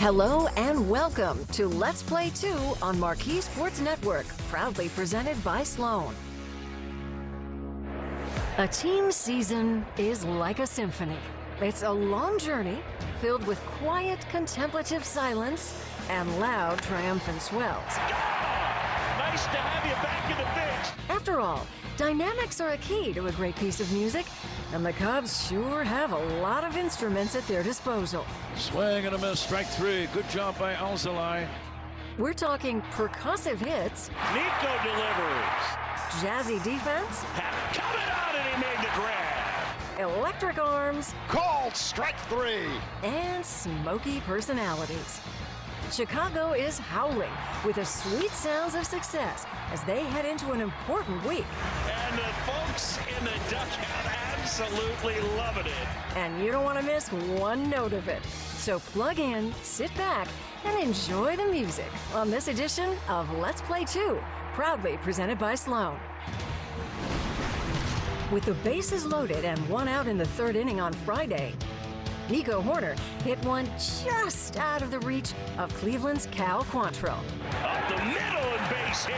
Hello and welcome to Let's Play 2 on MARQ Sports Network, proudly presented by Sloan. A team season is like a symphony. It's a long journey filled with quiet, contemplative silence and loud, triumphant swells. Nice to have you back in the pitch. After all, dynamics are a key to a great piece of music, and the Cubs sure have a lot of instruments at their disposal. Swing and a miss, strike three. Good job by Alzolay. We're talking percussive hits, Nico delivers. jazzy defense, Coming on, and he made the grab. electric arms, Called strike three. and smoky personalities. Chicago is howling with the sweet sounds of success as they head into an important week. And the folks in the dugout absolutely loving it. And you don't want to miss one note of it. So plug in, sit back, and enjoy the music on this edition of Let's Play 2, proudly presented by Sloan. With the bases loaded and one out in the third inning on Friday, Nico Hoerner hit one just out of the reach of Cleveland's Cal Quantrill. Up the middle and base hit.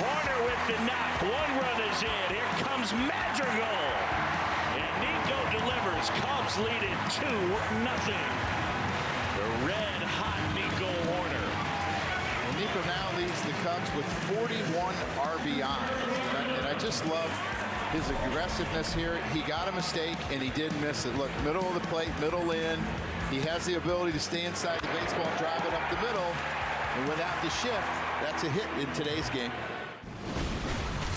Horner with the knock. One run is in. Here comes Madrigal. And Nico delivers. Cubs lead it 2-0. The red-hot Nico Horner. And Nico now leads the Cubs with 41 RBI. And I just love his aggressiveness here. He got a mistake and he didn't miss it. Look, middle of the plate, middle in. He has the ability to stay inside the baseball and drive it up the middle. And without the shift, that's a hit in today's game.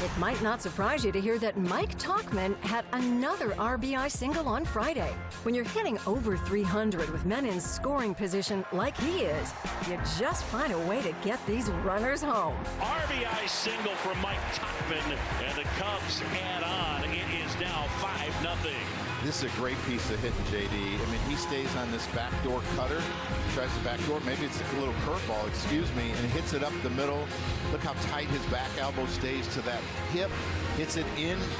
It might not surprise you to hear that Mike Tauchman had another RBI single on Friday. When you're hitting over 300 with men in scoring position like he is, you just find a way to get these runners home. RBI single from Mike Tauchman, and the Cubs add on. It is now 5-0. This is a great piece of hitting, JD. I mean, he stays on this backdoor cutter, tries the backdoor. Maybe it's a little curveball, excuse me, and hits it up the middle. Look how tight his back elbow stays to that hip. Hits it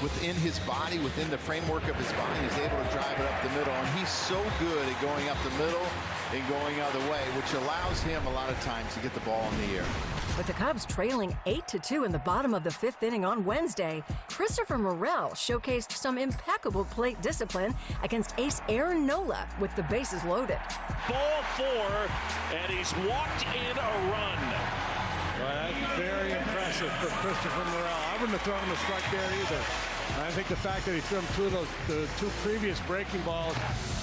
within his body, within the framework of his body. He's able to drive it up the middle, and he's so good at going up the middle and going other way, which allows him a lot of times to get the ball in the air. With the Cubs trailing 8-2 in the bottom of the fifth inning on Wednesday, Christopher Morel showcased some impeccable plate discipline against ace Aaron Nola with the bases loaded. Ball 4, and he's walked in a run. Well, that's very impressive for Christopher Morel. I wouldn't have thrown him a strike there either. I think the fact that he threw him the two previous breaking balls,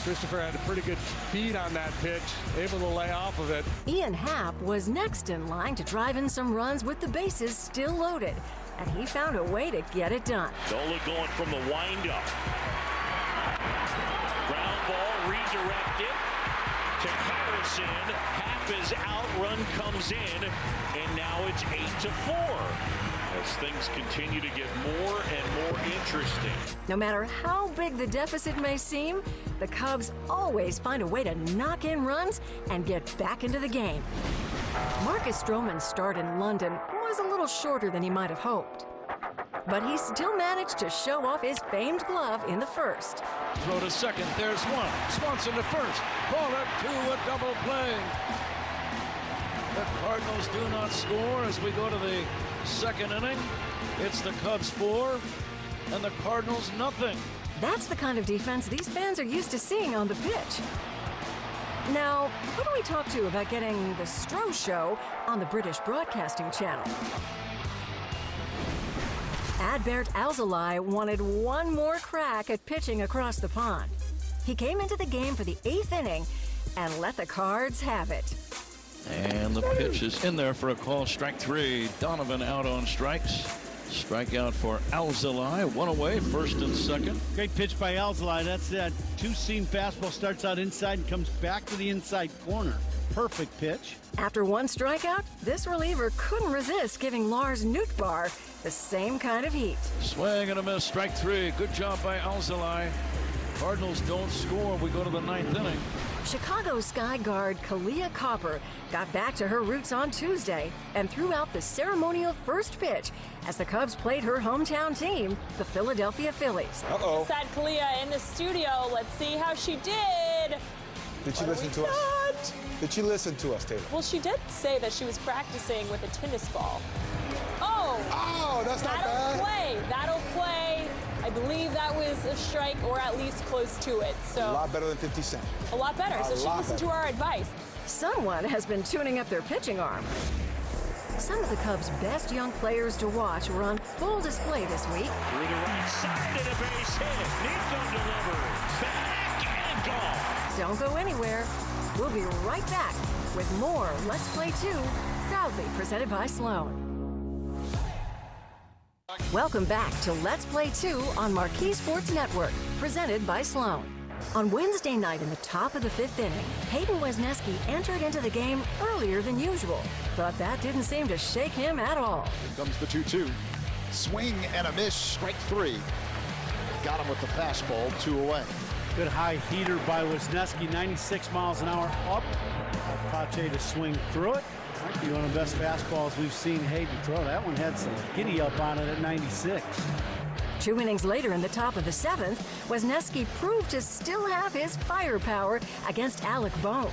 Christopher had a pretty good speed on that pitch, able to lay off of it. Ian Happ was next in line to drive in some runs with the bases still loaded, and he found a way to get it done. Nola going from the windup. Ground ball redirected to Harrison. Happ is out, run comes in, and now it's 8-4. As things continue to get more and more interesting. No matter how big the deficit may seem, the Cubs always find a way to knock in runs and get back into the game. Marcus Stroman's start in London was a little shorter than he might have hoped, but he still managed to show off his famed glove in the first. Throw to second. There's one. Swanson to first. Ball up to a double play. The Cardinals do not score as we go to the second inning. It's the Cubs 4 and the Cardinals nothing. That's the kind of defense these fans are used to seeing on the pitch. Now, who do we talk to about getting the Stro Show on the British Broadcasting Channel? Adbert Alzolay wanted one more crack at pitching across the pond. He came into the game for the 8th inning and let the Cards have it. And the pitch is in there for a call. Strike three. Donovan out on strikes. Strikeout for Alzolay. One away, first and second. Great pitch by Alzolay. That's that two-seam fastball, starts out inside and comes back to the inside corner. Perfect pitch. After one strikeout, this reliever couldn't resist giving Lars Nootbaar the same kind of heat. Swing and a miss. Strike three. Good job by Alzolay. Cardinals don't score. We go to the 9th inning. Chicago Sky Guard Kalia Copper got back to her roots on Tuesday and threw out the ceremonial first pitch as the Cubs played her hometown team, the Philadelphia Phillies. Sad Kalia in the studio. Let's see how she did. Did she listen to us? Did she listen to us, Taylor? Well, she did say that she was practicing with a tennis ball. Oh, that's not bad. That'll play. I believe that was a strike, or at least close to it. So a lot better than 50 Cent. A lot better. So she listened to our advice. Someone has been tuning up their pitching arm. Some of the Cubs' best young players to watch were on full display this week. Through the right side of the base hit. Nico delivers. Back and gone. Don't go anywhere. We'll be right back with more Let's Play 2, proudly presented by Sloan. Welcome back to Let's Play 2 on MARQ Sports Network, presented by Sloan. On Wednesday night in the top of the 5th inning, Hayden Wesneski entered into the game earlier than usual, but that didn't seem to shake him at all. Here comes the 2-2. Swing and a miss, strike 3. Got him with the fastball, 2 away. Good high heater by Wesneski, 96 miles an hour up. Pache to swing through it. Might be one of the best fastballs we've seen Hayden throw. That one had some giddy up on it at 96. 2 innings later in the top of the 7th, Wesneski proved to still have his firepower against Alec Bohm.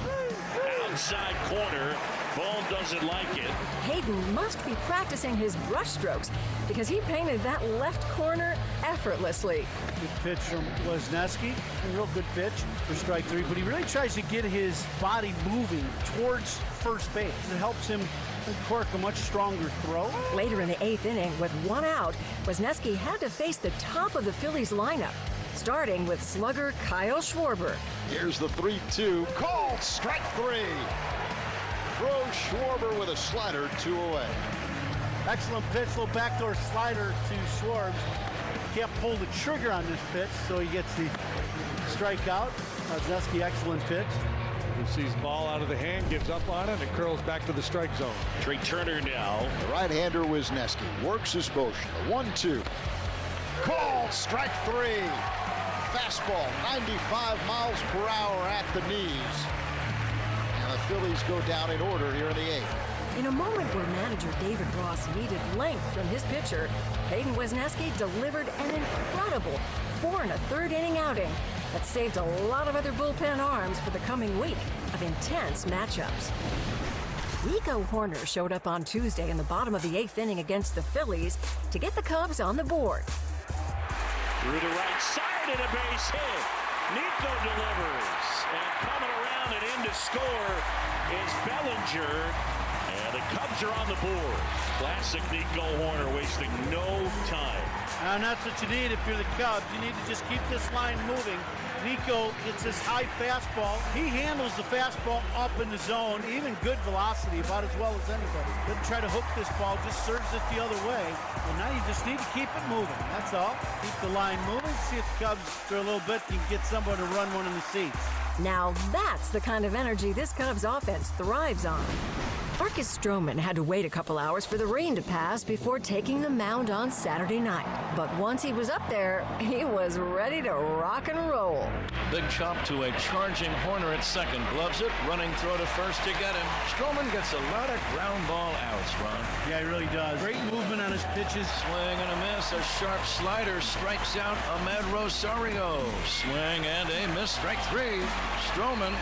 Outside corner. Bohm doesn't like it. Hayden must be practicing his brush strokes because he painted that left corner effortlessly. Good pitch from Wesneski. A real good pitch for strike 3, but he really tries to get his body moving towards first base. It helps him cork a much stronger throw. Later in the 8th inning, with 1 out, Wesneski had to face the top of the Phillies lineup, starting with slugger Kyle Schwarber. Here's the 3-2. Called, strike 3. Throw Schwarber with a slider, 2 away. Excellent pitch, little backdoor slider to Schwarber. Can't pull the trigger on this pitch, so he gets the strikeout. Wesneski, excellent pitch. He sees ball out of the hand, gives up on it, and curls back to the strike zone. Trey Turner now. The right-hander Wesneski works his motion. The 1-2. Called, strike 3. Fastball, 95 miles per hour at the knees. And the Phillies go down in order here in the 8th. In a moment where manager David Ross needed length from his pitcher, Hayden Wesneski delivered an incredible 4 1/3 inning outing that saved a lot of other bullpen arms for the coming week of intense matchups. Nico Hoerner showed up on Tuesday in the bottom of the 8th inning against the Phillies to get the Cubs on the board. Through the right side of the base hit. Nico delivers. And coming around and in to score is Bellinger. And the Cubs are on the board. Classic Nico Hoerner, wasting no time. And that's what you need if you're the Cubs. You need to just keep this line moving. Nico gets this high fastball. He handles the fastball up in the zone, even good velocity, about as well as anybody. Doesn't try to hook this ball, just serves it the other way. And now you just need to keep it moving. That's all. Keep the line moving. See if the Cubs, for a little bit, can get someone to run one in the seats. Now that's the kind of energy this Cubs offense thrives on. Marcus Stroman had to wait a couple hours for the rain to pass before taking the mound on Saturday night. But once he was up there, he was ready to rock and roll. Big chop to a charging Hoerner at second. Gloves it, running throw to first to get him. Stroman gets a lot of ground ball outs, Ron. Yeah, he really does. Great movement on his pitches. Swing and a miss. A sharp slider strikes out Ahmed Rosario. Swing and a miss. Strike 3. Stroman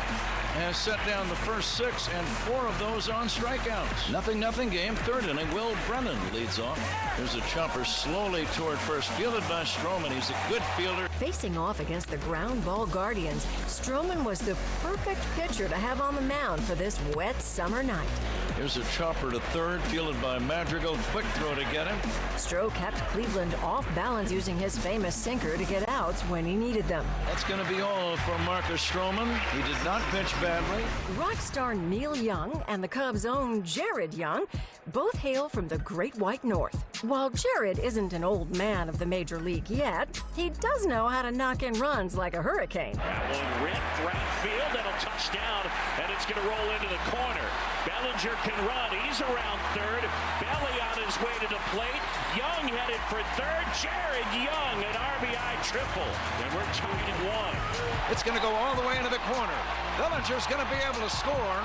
has set down the first 6 and 4 of those on strikeouts. 0-0 game, 3rd inning. Will Brennan leads off. There's a chopper slowly toward first, fielded by Stroman. He's a good fielder. Facing off against the ground ball Guardians, Stroman was the perfect pitcher to have on the mound for this wet summer night. Here's a chopper to third, fielded by Madrigal. Quick throw to get him. Stroh kept Cleveland off balance using his famous sinker to get outs when he needed them. That's going to be all for Marcus Stroman. He did not pitch badly. Rock star Neil Young and the Cubs' own Jared Young both hail from the Great White North. While Jared isn't an old man of the major league yet, he does know how to knock in runs like a hurricane. That one ripped right field. That'll touch down, and it's going to roll into the corner. Bellinger can run. He's around third. Belly on his way to the plate. Young headed for third. Jared Young, an RBI triple. triple, and we're tied at 1. It's going to go all the way into the corner. Bellinger's going to be able to score.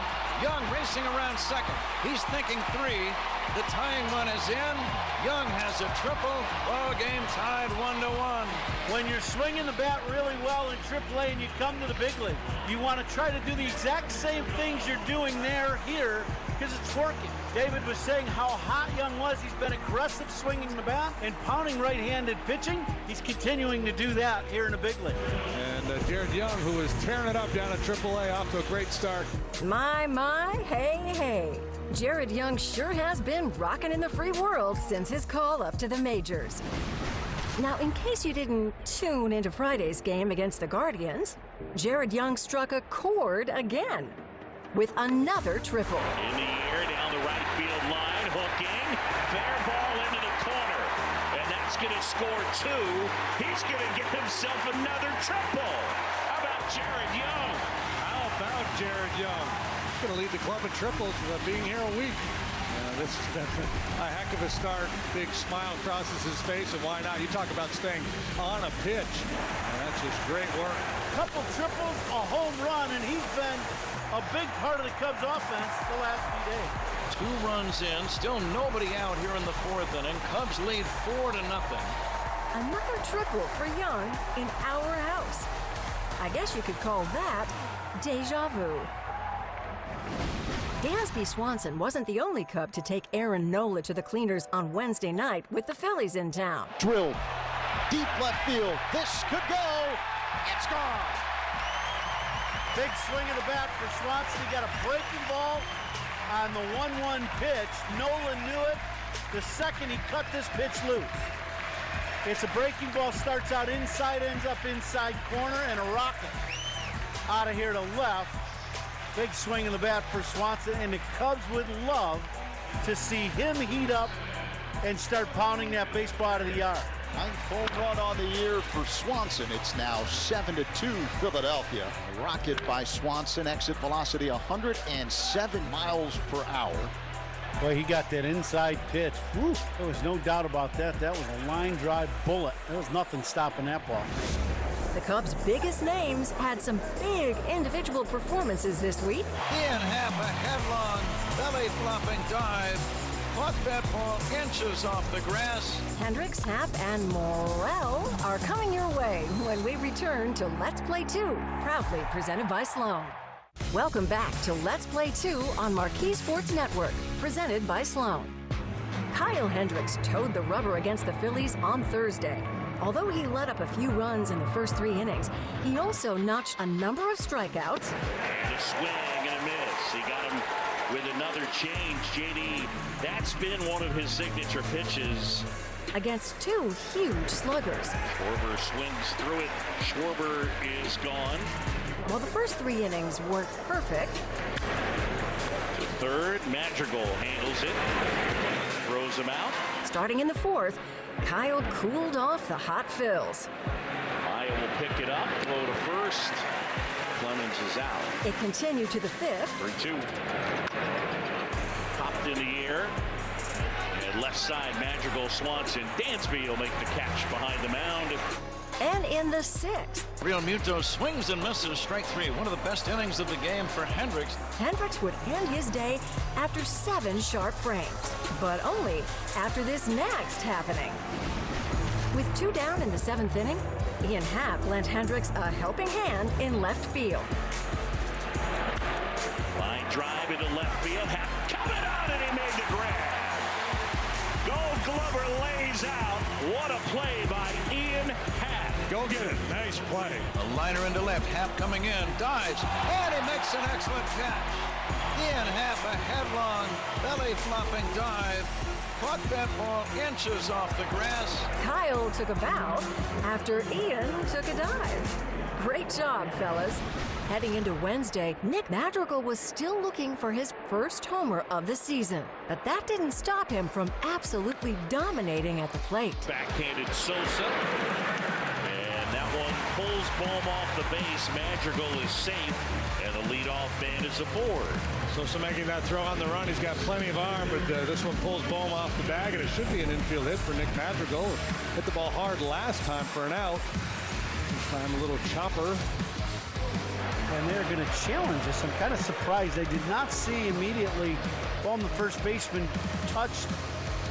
Young racing around second. He's thinking 3. The tying run is in. Young has a triple. Ball game tied 1-1. When you're swinging the bat really well in AAA and you come to the big league, you want to try to do the exact same things you're doing here, because it's working. David was saying how hot Young was. He's been aggressive swinging the bat and pounding right-handed pitching. He's continuing to do that here in the big league. And Jared Young, who is tearing it up down at AAA, off to a great start. My, hey. Jared Young sure has been rocking in the free world since his call up to the majors. Now, in case you didn't tune into Friday's game against the Guardians, Jared Young struck a chord again with another triple. In the air, down the right field line, hooking, fair ball into the corner, and that's going to score 2. He's going to get himself another triple. How about Jared Young? How about Jared Young? He's going to lead the club in triples with being here a week. This has been a heck of a start. Big smile crosses his face, and why not? You talk about staying on a pitch. And that's just great work. Couple triples, a home run, and he's been a big part of the Cubs offense the last few days. 2 runs in, still nobody out here in the 4th inning. Cubs lead 4-0. Another triple for Young in our house. I guess you could call that deja vu. Dansby Swanson wasn't the only Cub to take Aaron Nola to the cleaners on Wednesday night with the Phillies in town. Drilled. Deep left field. This could go. It's gone. Big swing of the bat for Swanson. He got a breaking ball on the 1-1 pitch. Nolan knew it. The second he cut this pitch loose. It's a breaking ball, starts out inside, ends up inside corner, and a rocket out of here to left. Big swing of the bat for Swanson, and the Cubs would love to see him heat up and start pounding that baseball out of the yard. 9th home run on the year for Swanson. It's now 7-2 Philadelphia. A rocket by Swanson, exit velocity 107 miles per hour. Boy, he got that inside pitch. Woo, there was no doubt about that. That was a line drive bullet. There was nothing stopping that ball. The Cubs' biggest names had some big individual performances this week. In half a headlong, belly flopping dive. Caught that ball inches off the grass. Hendricks, Happ, and Morel are coming your way when we return to Let's Play 2, proudly presented by Sloan. Welcome back to Let's Play 2 on MARQ Sports Network, presented by Sloan. Kyle Hendricks towed the rubber against the Phillies on Thursday. Although he let up a few runs in the first 3 innings, he also notched a number of strikeouts. And a swing and a miss. He got him with another change. JD, that's been one of his signature pitches. Against 2 huge sluggers. Schwarber swings through it. Schwarber is gone. While the first 3 innings weren't perfect. To third, Madrigal handles it. Throws him out. Starting in the 4th, Kyle cooled off the hot fills. Maya will pick it up, throw to first. Clemens is out. It continued to the 5th. 3-2. Popped in the air. And left side, Madrigal, Swanson. Dansby will make the catch behind the mound. And in the 6th, Real Muto swings and misses, strike 3. One of the best innings of the game for Hendricks. Hendricks would end his day after 7 sharp frames, but only after this next happening. With 2 down in the 7th inning, Ian Happ lent Hendricks a helping hand in left field. Line drive into left field. Happ coming out, and he made the grab. Gold Glover lays out. What a play by Ian Happ. Go get it. Nice play. A liner into left. Happ coming in. Dives. And he makes an excellent catch. Ian Happ, a headlong, belly flopping dive. Caught that ball inches off the grass. Kyle took a bow after Ian took a dive. Great job, fellas. Heading into Wednesday, Nick Madrigal was still looking for his first homer of the season, but that didn't stop him from absolutely dominating at the plate. Backhanded Sosa. And that one pulls Bohm off the base. Madrigal is safe, and the leadoff man is aboard. Sosa making that throw on the run. He's got plenty of arm, but this one pulls Bohm off the bag, and it should be an infield hit for Nick Madrigal. Hit the ball hard last time for an out. This time a little chopper. And they're going to challenge us. I'm kind of surprised. I did not see immediately while the first baseman touched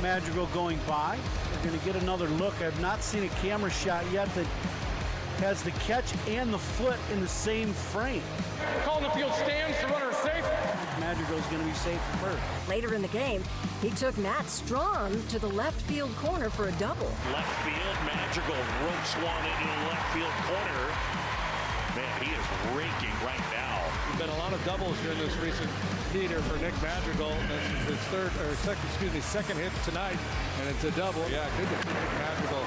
Madrigal going by. They're going to get another look. I've not seen a camera shot yet that has the catch and the foot in the same frame. Calling the field stands, the runner is safe. Madrigal's going to be safe at first. Later in the game, he took Matt Strawn to the left field corner for a double. Left field, Madrigal ropes one into the left field corner. Man, he is raking right now. There's been a lot of doubles here in this recent heater for Nick Madrigal. This is his second hit tonight, and it's a double. Yeah, good to see Nick Madrigal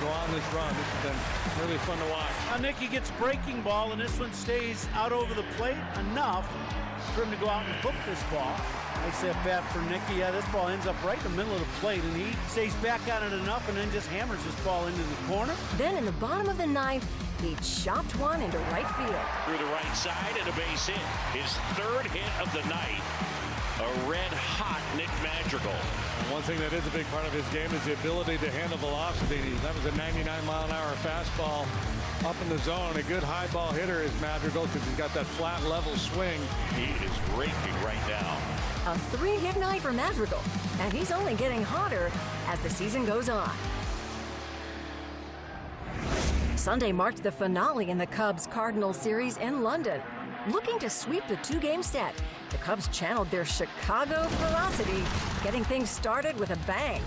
go on this run. This has been really fun to watch. Now Nicky gets breaking ball, and this one stays out over the plate enough for him to go out and hook this ball. Nice at bat for Nicky. Yeah, this ball ends up right in the middle of the plate, and he stays back on it enough and then just hammers this ball into the corner. Then in the bottom of the ninth, he chopped one into right field. Through the right side and a base hit. His third hit of the night. A red-hot Nick Madrigal. One thing that is a big part of his game is the ability to handle velocity. That was a 99-mile-an-hour fastball up in the zone. A good high ball hitter is Madrigal because he's got that flat level swing. He is raking right now. A 3-hit night for Madrigal, and he's only getting hotter as the season goes on. Sunday marked the finale in the Cubs-Cardinals series in London. Looking to sweep the two-game set, the Cubs channeled their Chicago ferocity, getting things started with a bang.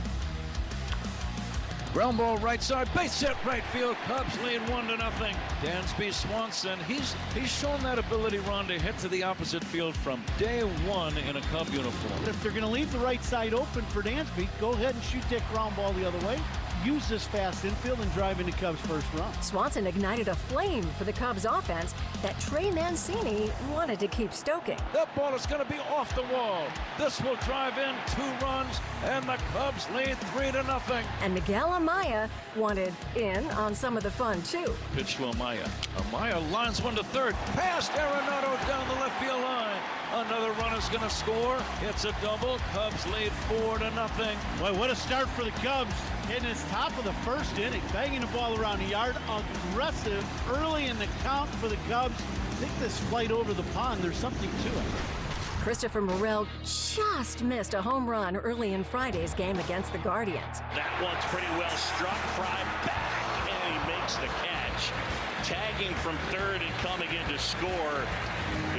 Ground ball right side, base hit right field. Cubs lead 1-0. Dansby Swanson, he's shown that ability, Ron, to hit to the opposite field from day one in a Cub uniform. If they're going to leave the right side open for Dansby, go ahead and shoot that ground ball the other way. Use this fast infield and drive into Cubs' first run. Swanson ignited a flame for the Cubs offense that Trey Mancini wanted to keep stoking. That ball is going to be off the wall. This will drive in 2 runs, and the Cubs lead 3-0. And Miguel Amaya wanted in on some of the fun, too. Pitch to Amaya. Amaya lines one to third. Past Arenado down the left field line. Another runner's going to score. It's a double. Cubs lead 4-0. Boy, what a start for the Cubs. In his top of the first inning, banging the ball around the yard, aggressive early in the count for the Cubs. I think this flight over the pond, there's something to it. Christopher Morel just missed a home run early in Friday's game against the Guardians. That one's pretty well struck. Fry back, and he makes the catch. Tagging from third and coming in to score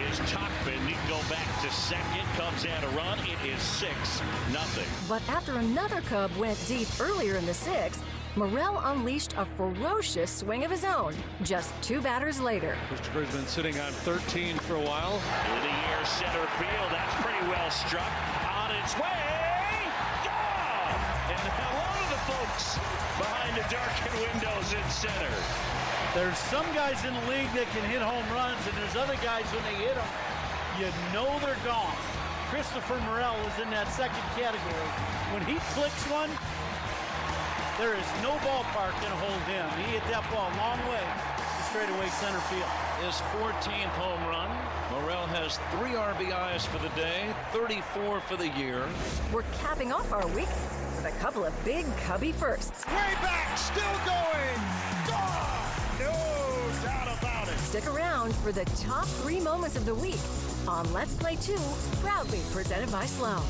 is Tuckman. He go back to second. Cubs had a run. It is 6-0. But after another Cub went deep earlier in the 6th, Morel unleashed a ferocious swing of his own just 2 batters later. Christopher's been sitting on 13 for a while. In the air center field. That's pretty well struck. On its way. Gone! And hello to the folks behind the darkened windows in center. There's some guys in the league that can hit home runs, and there's other guys when they hit them, you know they're gone. Christopher Morel is in that second category. When he clicks one, there is no ballpark going to hold him. He hit that ball a long way to straightaway center field. His 14th home run. Morel has 3 RBIs for the day, 34 for the year. We're capping off our week with a couple of big Cubby firsts. Way back, still going. Gone. No doubt about it. Stick around for the top 3 moments of the week on Let's Play 2, proudly presented by Sloan.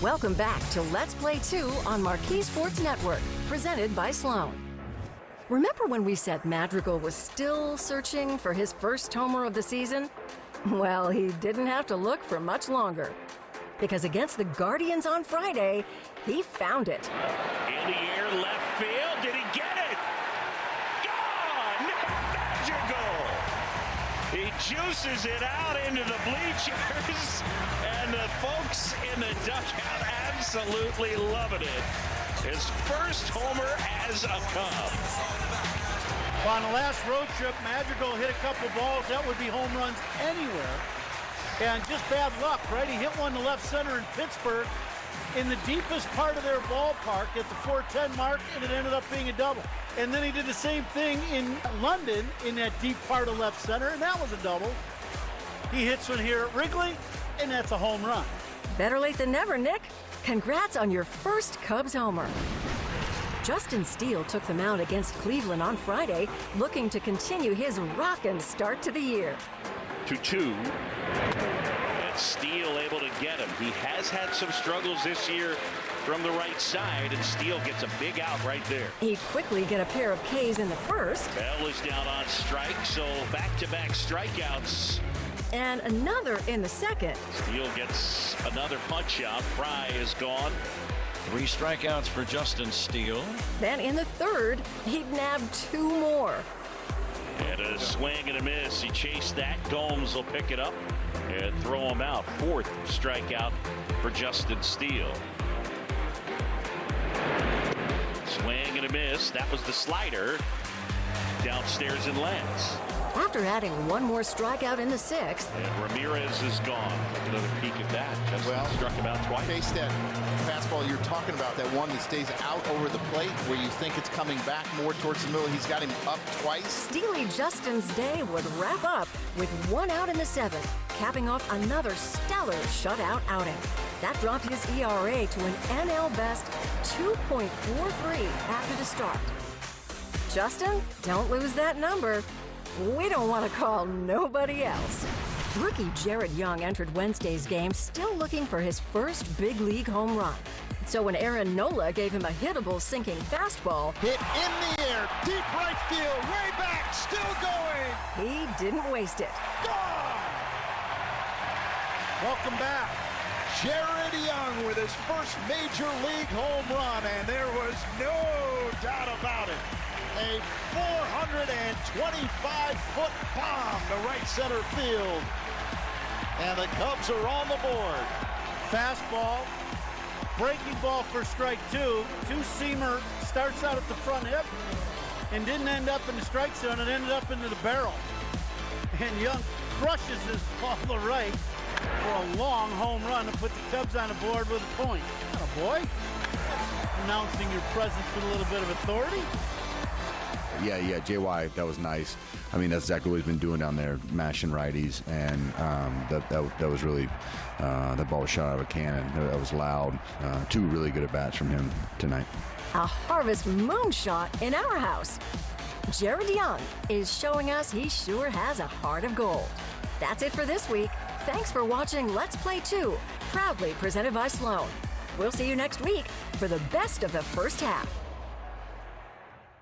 Welcome back to Let's Play 2 on MARQ Sports Network, presented by Sloan. Remember when we said Madrigal was still searching for his first homer of the season? Well, he didn't have to look for much longer, because against the Guardians on Friday, he found it. In the air, left field. Did he get it? Gone! Madrigal! He juices it out into the bleachers, and the folks in the dugout absolutely loving it. His first homer as a Cub. Well, on the last road trip, Madrigal hit a couple balls that would be home runs anywhere. And just bad luck, right? He hit one to left center in Pittsburgh in the deepest part of their ballpark at the 410 mark, and it ended up being a double. And then he did the same thing in London in that deep part of left center, and that was a double. He hits one here at Wrigley, and that's a home run. Better late than never, Nick. Congrats on your first Cubs homer. Justin Steele took them out against Cleveland on Friday, looking to continue his rockin' start to the year. 2-2. And Steele able to get him. He has had some struggles this year from the right side, and Steele gets a big out right there. He'd quickly get a pair of Ks in the first. Bell is down on strike, so back-to-back strikeouts. And another in the second. Steele gets another punch out. Fry is gone. 3 strikeouts for Justin Steele. Then in the third, he'd nabbed 2 more. And a swing and a miss. He chased that. Gomes will pick it up and throw him out. 4th strikeout for Justin Steele. Swing and a miss. That was the slider. Downstairs and lands. After adding 1 more strikeout in the 6th. And Ramirez is gone. Another peek at that. Just struck him out twice. Chase that fastball you're talking about, that one that stays out over the plate where you think it's coming back more towards the middle. He's got him up twice. Steely Justin's day would wrap up with 1 out in the 7th, capping off another stellar shutout outing. That dropped his ERA to an NL best 2.43 after the start. Justin, don't lose that number. We don't want to call nobody else. Rookie Jared Young entered Wednesday's game still looking for his first big league home run. So when Aaron Nola gave him a hittable sinking fastball, hit in the air, deep right field, way back, still going. He didn't waste it. Gone! Welcome back. Jared Young with his first major league home run, and there was no doubt about it. A 425-foot bomb to right center field. And the Cubs are on the board. Fastball, breaking ball for strike 2. Two-seamer starts out at the front hip and didn't end up in the strike zone. It ended up into the barrel. And Young crushes his ball to the right for a long home run to put the Cubs on the board with a point. Oh boy, announcing your presence with a little bit of authority. Yeah, JY, that was nice. I mean, that's exactly what he's been doing down there, mashing righties, and that was really, that ball was shot out of a cannon. That was loud. 2 really good at-bats from him tonight. A harvest moonshot in our house. Jared Young is showing us he sure has a heart of gold. That's it for this week. Thanks for watching Let's Play 2, proudly presented by Sloan. We'll see you next week for the best of the first half.